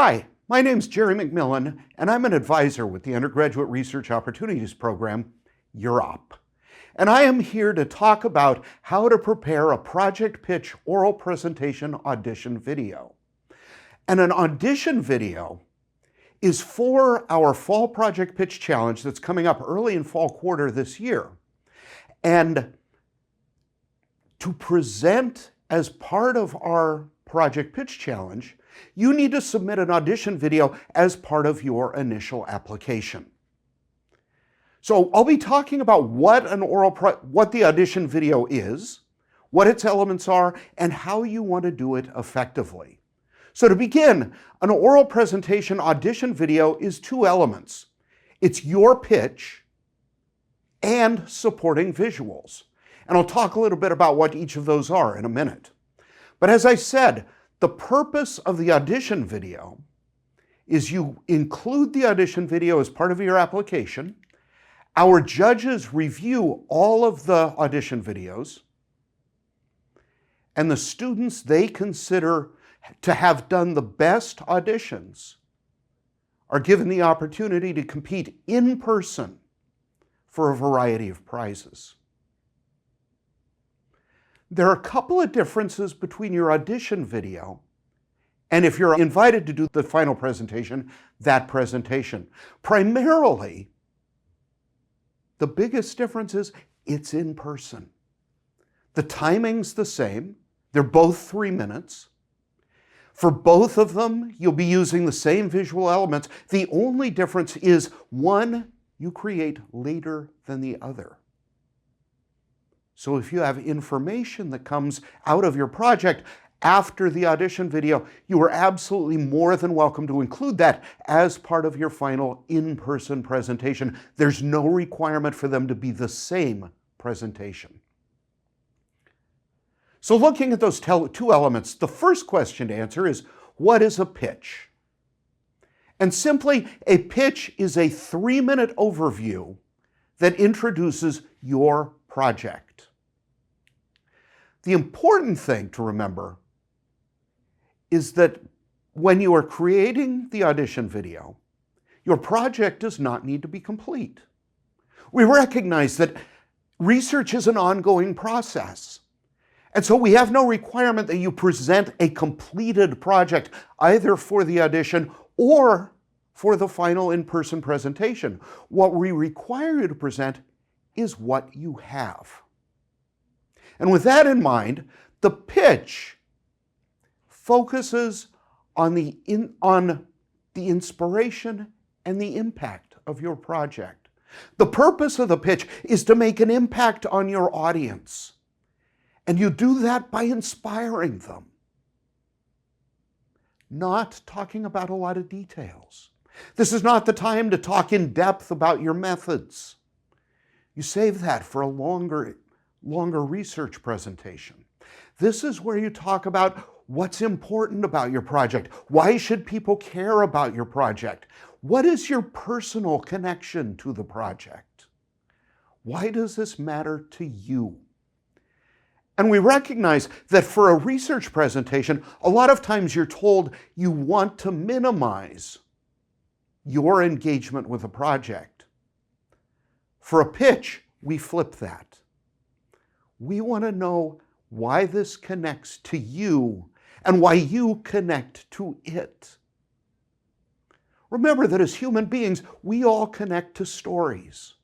Hi, my name's Jerry McMillan, and I'm an advisor with the Undergraduate Research Opportunities Program, UROP. And I am here to talk about how to prepare a project pitch oral presentation audition video. And an audition video is for our Fall Project Pitch Challenge that's coming up early in fall quarter this year. And to present as part of our Project Pitch Challenge, you need to submit an audition video as part of your initial application. So I'll be talking about what the audition video is, what its elements are, and how you want to do it effectively. So to begin, an oral presentation audition video is two elements. It's your pitch and supporting visuals. And I'll talk a little bit about what each of those are in a minute. But as I said, the purpose of the audition video is you include the audition video as part of your application. Our judges review all of the audition videos, and the students they consider to have done the best auditions are given the opportunity to compete in person for a variety of prizes. There are a couple of differences between your audition video and if you're invited to do the final presentation, that presentation. Primarily, the biggest difference is it's in person. The timing's the same. They're both 3 minutes. For both of them, you'll be using the same visual elements. The only difference is one you create later than the other. So if you have information that comes out of your project after the audition video, you are absolutely more than welcome to include that as part of your final in-person presentation. There's no requirement for them to be the same presentation. So looking at those two elements, the first question to answer is, what is a pitch? And simply, a pitch is a 3-minute overview that introduces your project. The important thing to remember is that when you are creating the audition video, your project does not need to be complete. We recognize that research is an ongoing process. And so we have no requirement that you present a completed project either for the audition or for the final in-person presentation. What we require you to present is what you have. And with that in mind, the pitch focuses on the inspiration and the impact of your project. The purpose of the pitch is to make an impact on your audience. And you do that by inspiring them, not talking about a lot of details. This is not the time to talk in depth about your methods. You save that for a longer research presentation. This is where you talk about what's important about your project. Why should people care about your project? What is your personal connection to the project? Why does this matter to you? And we recognize that for a research presentation, a lot of times you're told you want to minimize your engagement with a project. For a pitch, we flip that. We want to know why this connects to you and why you connect to it. Remember that as human beings, we all connect to stories.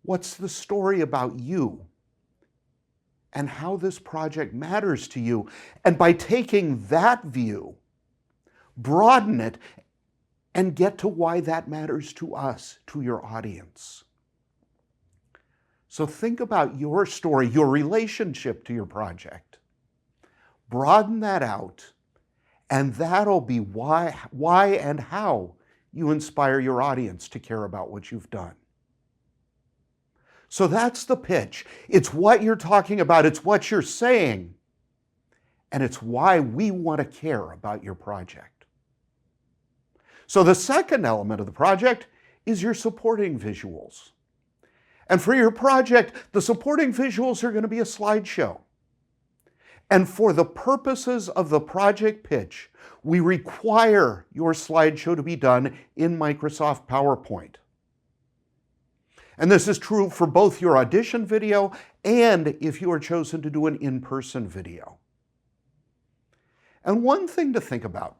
What's the story about you and how this project matters to you? And by taking that view, broaden it and get to why that matters to us, to your audience. So think about your story, your relationship to your project. Broaden that out, and that'll be why and how you inspire your audience to care about what you've done. So that's the pitch. It's what you're talking about, it's what you're saying, and it's why we want to care about your project. So the second element of the project is your supporting visuals. And for your project, the supporting visuals are going to be a slideshow. And for the purposes of the project pitch, we require your slideshow to be done in Microsoft PowerPoint. And this is true for both your audition video and if you are chosen to do an in-person video. And one thing to think about,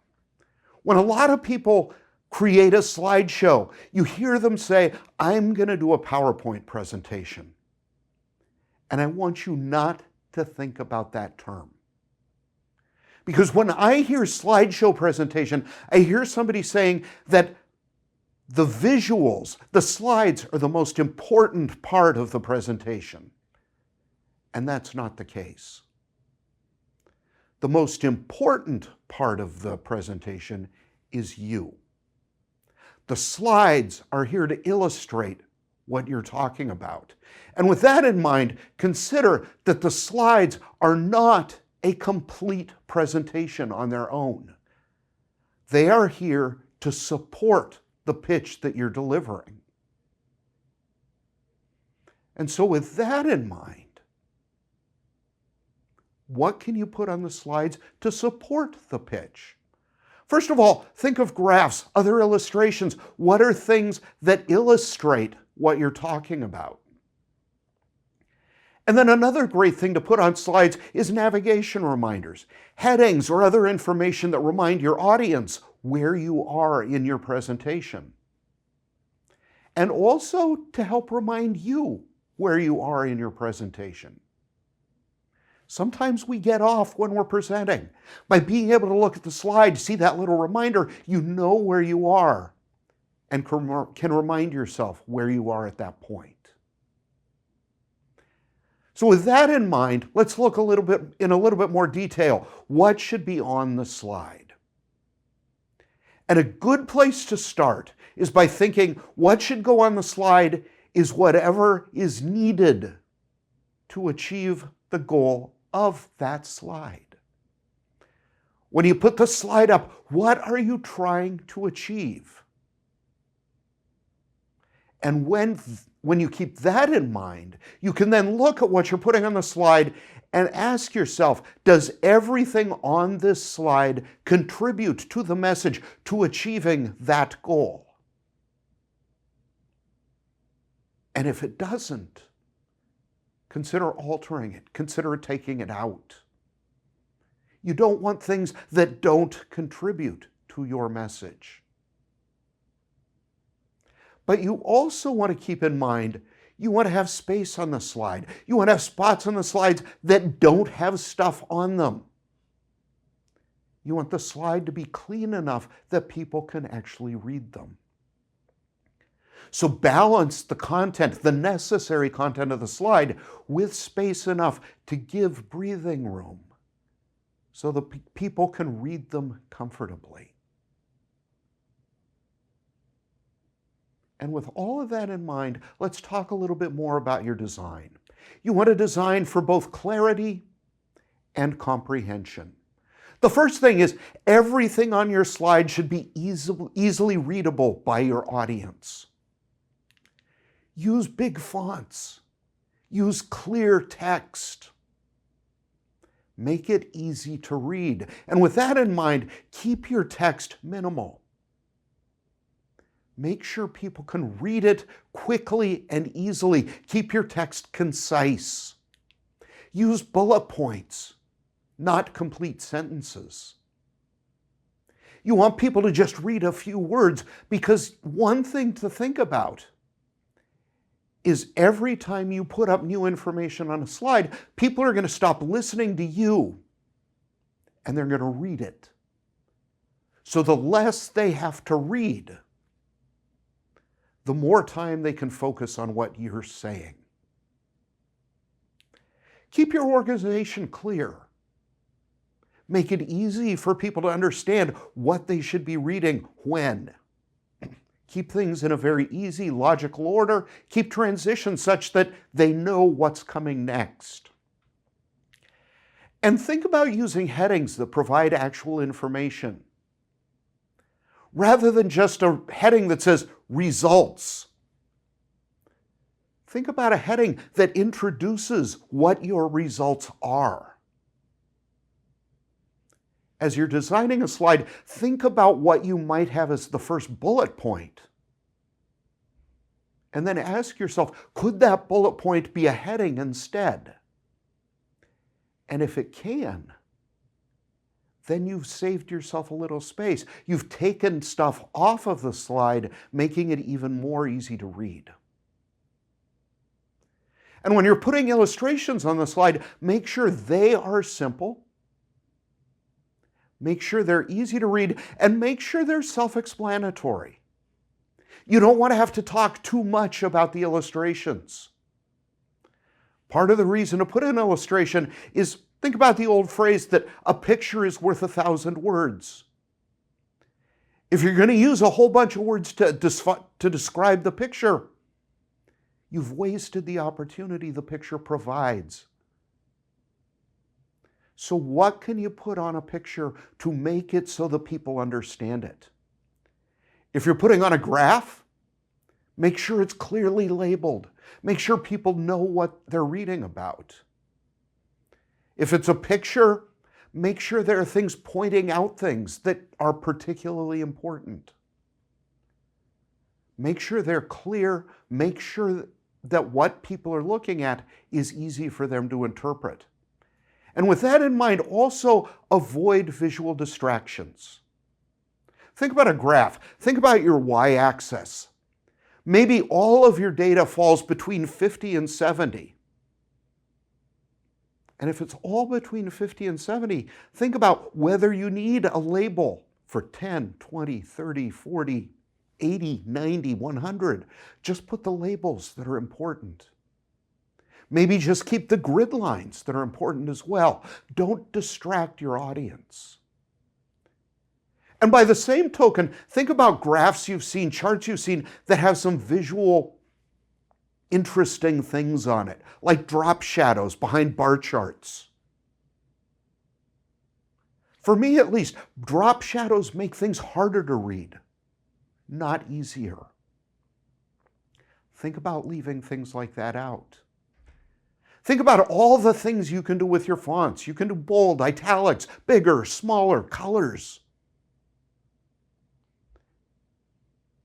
when a lot of people create a slideshow, you hear them say, I'm going to do a PowerPoint presentation. And I want you not to think about that term. Because when I hear slideshow presentation, I hear somebody saying that the visuals, the slides, are the most important part of the presentation. And that's not the case. The most important part of the presentation is you. The slides are here to illustrate what you're talking about. And with that in mind, consider that the slides are not a complete presentation on their own. They are here to support the pitch that you're delivering. And so with that in mind, what can you put on the slides to support the pitch? First of all, think of graphs, other illustrations. What are things that illustrate what you're talking about? And then another great thing to put on slides is navigation reminders, headings or other information that remind your audience where you are in your presentation. And also to help remind you where you are in your presentation. Sometimes we get off when we're presenting. By being able to look at the slide, see that little reminder, you know where you are and can remind yourself where you are at that point. So with that in mind, let's look in a little bit more detail. What should be on the slide? And a good place to start is by thinking what should go on the slide is whatever is needed to achieve the goal of that slide. When you put the slide up, what are you trying to achieve? And when you keep that in mind, you can then look at what you're putting on the slide and ask yourself, does everything on this slide contribute to the message, to achieving that goal? And if it doesn't, consider altering it. Consider taking it out. You don't want things that don't contribute to your message. But you also want to keep in mind, you want to have space on the slide. You want to have spots on the slides that don't have stuff on them. You want the slide to be clean enough that people can actually read them. So balance the content, the necessary content of the slide, with space enough to give breathing room so that people can read them comfortably. And with all of that in mind, let's talk a little bit more about your design. You want to design for both clarity and comprehension. The first thing is everything on your slide should be easily readable by your audience. Use big fonts. Use clear text. Make it easy to read. And with that in mind, keep your text minimal. Make sure people can read it quickly and easily. Keep your text concise. Use bullet points, not complete sentences. You want people to just read a few words, because one thing to think about is every time you put up new information on a slide, people are going to stop listening to you and they're going to read it. So the less they have to read, the more time they can focus on what you're saying. Keep your organization clear. Make it easy for people to understand what they should be reading when. Keep things in a very easy, logical order. Keep transitions such that they know what's coming next. And think about using headings that provide actual information. Rather than just a heading that says results. Think about a heading that introduces what your results are. As you're designing a slide, think about what you might have as the first bullet point. And then ask yourself, could that bullet point be a heading instead? And if it can, then you've saved yourself a little space. You've taken stuff off of the slide, making it even more easy to read. And when you're putting illustrations on the slide, make sure they are simple, make sure they're easy to read, and make sure they're self-explanatory. You don't want to have to talk too much about the illustrations. Part of the reason to put an illustration is, think about the old phrase that a picture is worth 1,000 words. If you're going to use a whole bunch of words to describe the picture, you've wasted the opportunity the picture provides. So what can you put on a picture to make it so that people understand it? If you're putting on a graph, make sure it's clearly labeled. Make sure people know what they're reading about. If it's a picture, make sure there are things pointing out things that are particularly important. Make sure they're clear. Make sure that what people are looking at is easy for them to interpret. And with that in mind, also avoid visual distractions. Think about a graph. Think about your y-axis. Maybe all of your data falls between 50 and 70. And if it's all between 50 and 70, think about whether you need a label for 10, 20, 30, 40, 80, 90, 100. Just put the labels that are important. Maybe just keep the grid lines that are important as well. Don't distract your audience. And by the same token, think about graphs you've seen, charts you've seen that have some visual interesting things on it, like drop shadows behind bar charts. For me at least, drop shadows make things harder to read, not easier. Think about leaving things like that out. Think about all the things you can do with your fonts. You can do bold, italics, bigger, smaller, colors.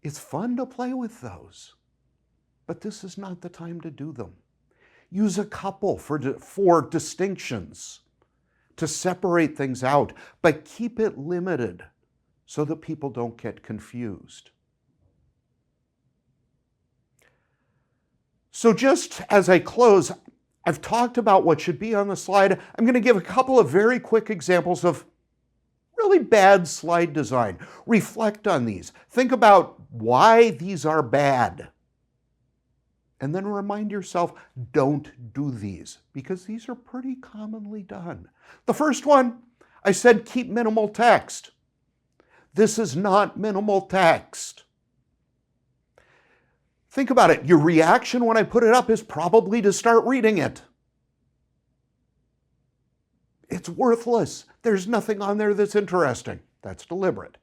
It's fun to play with those, but this is not the time to do them. Use a couple for distinctions to separate things out, but keep it limited so that people don't get confused. So just as I close, I've talked about what should be on the slide. I'm going to give a couple of very quick examples of really bad slide design. Reflect on these. Think about why these are bad. And then remind yourself, don't do these, because these are pretty commonly done. The first one, I said keep minimal text. This is not minimal text. Think about it. Your reaction when I put it up is probably to start reading it. It's worthless. There's nothing on there that's interesting. That's deliberate.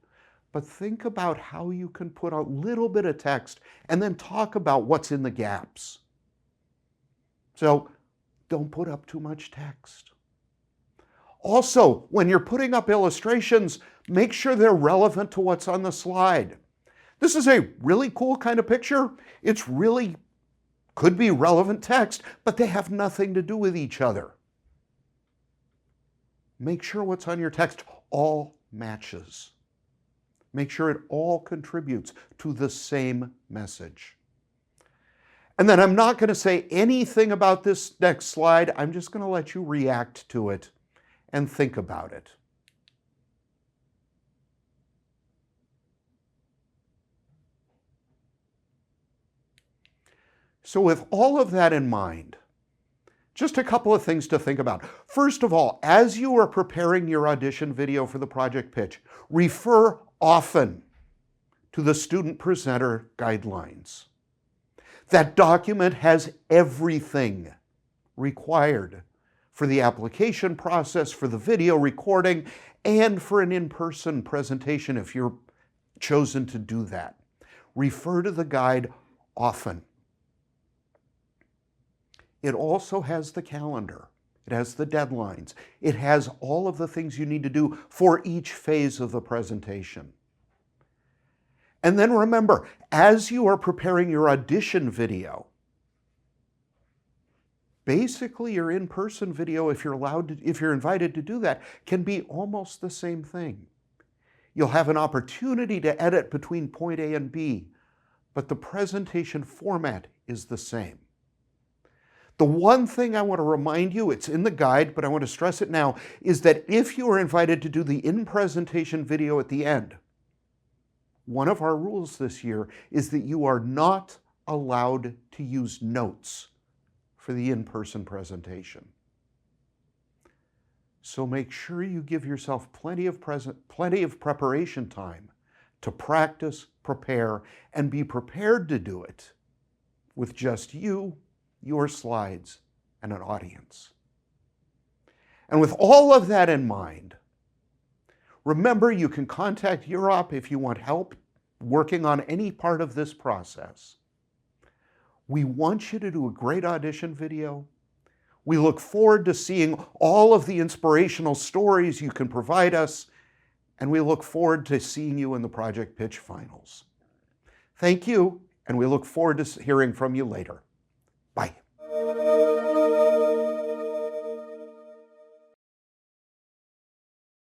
But think about how you can put a little bit of text and then talk about what's in the gaps. So don't put up too much text. Also, when you're putting up illustrations, make sure they're relevant to what's on the slide. This is a really cool kind of picture. It's really could be relevant text, but they have nothing to do with each other. Make sure what's on your text all matches. Make sure it all contributes to the same message. And then I'm not going to say anything about this next slide. I'm just going to let you react to it and think about it. So with all of that in mind, just a couple of things to think about. First of all, as you are preparing your audition video for the project pitch, refer often to the student presenter guidelines. That document has everything required for the application process, for the video recording, and for an in-person presentation if you're chosen to do that. Refer to the guide often. It also has the calendar. It has the deadlines. It has all of the things you need to do for each phase of the presentation. And then remember, as you are preparing your audition video, basically your in-person video, if you're invited to do that, can be almost the same thing. You'll have an opportunity to edit between point A and B, but the presentation format is the same. The one thing I want to remind you, it's in the guide, but I want to stress it now, is that if you are invited to do the in-presentation video at the end, one of our rules this year is that you are not allowed to use notes for the in-person presentation. So make sure you give yourself plenty of preparation time to practice, prepare, and be prepared to do it with just you, your slides, and an audience. And with all of that in mind, remember, you can contact UROP if you want help working on any part of this process. We want you to do a great audition video. We look forward to seeing all of the inspirational stories you can provide us, and we look forward to seeing you in the Project Pitch Finals. Thank you, and we look forward to hearing from you later.